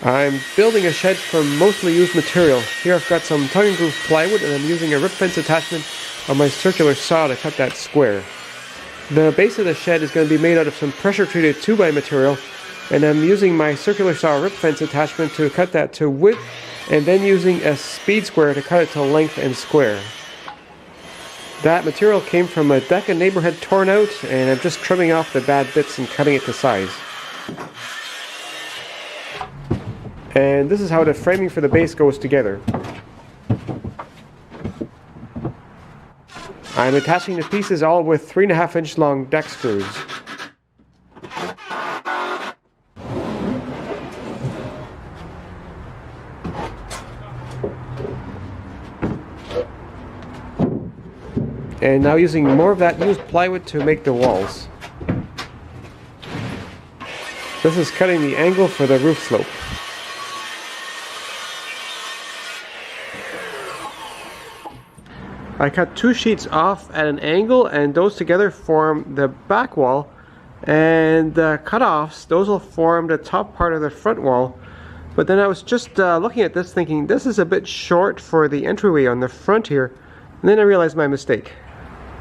I'm building a shed from mostly used material. Here I've got some tongue and groove plywood and I'm using a rip fence attachment on my circular saw to cut that square. The base of the shed is going to be made out of some pressure treated 2x material, and I'm using my circular saw rip fence attachment to cut that to width and then using a speed square to cut it to length and square. That material came from a deck a neighbor had torn out, and I'm just trimming off the bad bits and cutting it to size. And this is how the framing for the base goes together. I'm attaching the pieces all with 3.5-inch long deck screws. And now using more of that used plywood to make the walls. This is cutting the angle for the roof slope. I cut 2 sheets off at an angle, and those together form the back wall, and the cut-offs, those will form the top part of the front wall. But then I was just looking at this thinking this is a bit short for the entryway on the front here, and then I realized my mistake.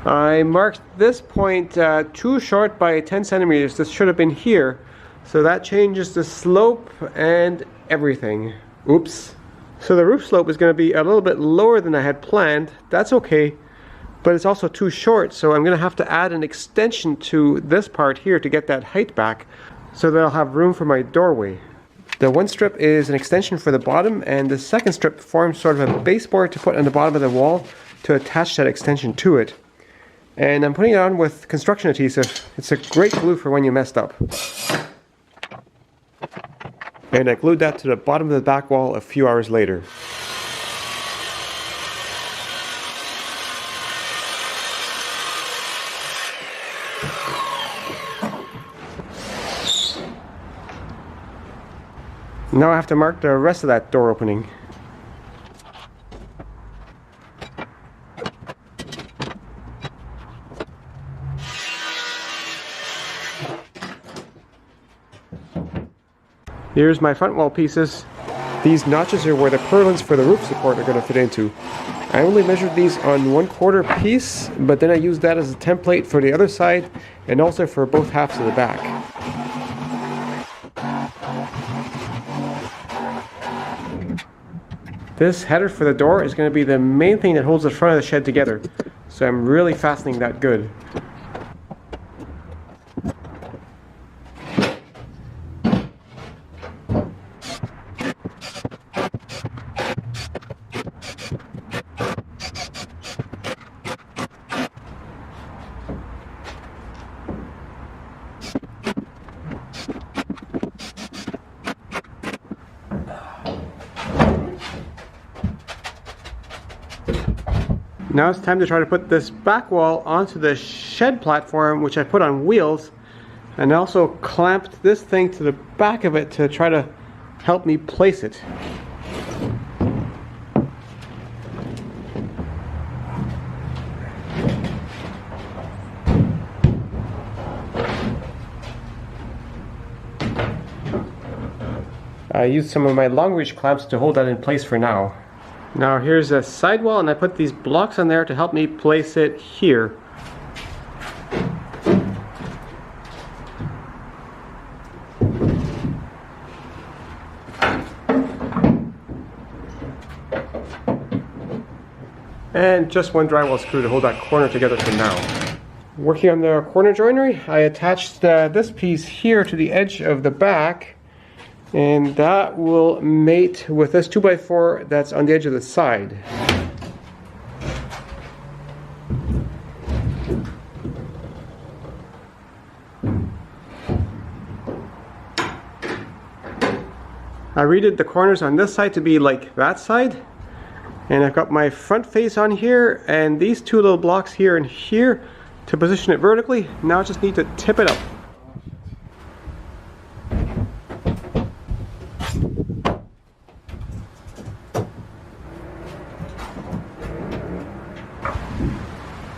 I marked this point too short by 10 centimeters. This should have been here, so that changes the slope and everything. Oops. So the roof slope is going to be a little bit lower than I had planned. That's okay, but it's also too short, so I'm going to have to add an extension to this part here to get that height back so that I'll have room for my doorway. The one strip is an extension for the bottom, and the second strip forms sort of a baseboard to put on the bottom of the wall to attach that extension to it. And I'm putting it on with construction adhesive. It's a great glue for when you messed up. And I glued that to the bottom of the back wall a few hours later. Now I have to mark the rest of that door opening. Here's my front wall pieces. These notches are where the purlins for the roof support are going to fit into. I only measured these on 1/4 piece, but then I used that as a template for the other side and also for both halves of the back. This header for the door is going to be the main thing that holds the front of the shed together, so I'm really fastening that good. Now it's time to try to put this back wall onto the shed platform, which I put on wheels, and also clamped this thing to the back of it to try to help me place it. I used some of my long reach clamps to hold that in place for now. Now here's a sidewall, and I put these blocks on there to help me place it here. And just one drywall screw to hold that corner together for now. Working on the corner joinery, I attached this piece here to the edge of the back, and that will mate with this 2x4 that's on the edge of the side. I redid the corners on this side to be like that side, and I've got my front face on here and these two little blocks here and here to position it vertically. Now I just need to tip it up.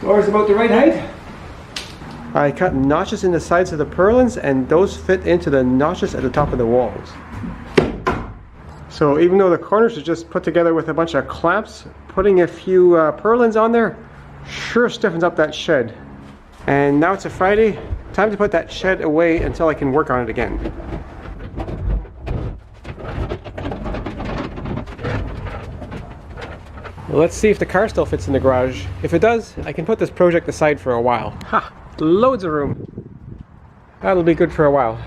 Floor is about the right height. I cut notches in the sides of the purlins, and those fit into the notches at the top of the walls. So even though the corners are just put together with a bunch of clamps, putting a few purlins on there sure stiffens up that shed. And now it's a Friday, time to put that shed away until I can work on it again. Let's see if the car still fits in the garage. If it does, I can put this project aside for a while. Ha! Loads of room. That'll be good for a while.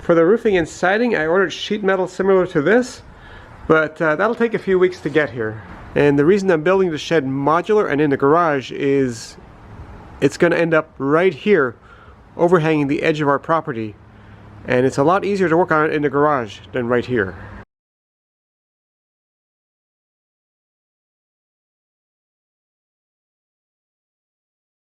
For the roofing and siding, I ordered sheet metal similar to this, but that'll take a few weeks to get here. And the reason I'm building the shed modular and in the garage is it's going to end up right here, overhanging the edge of our property. And it's a lot easier to work on it in the garage than right here.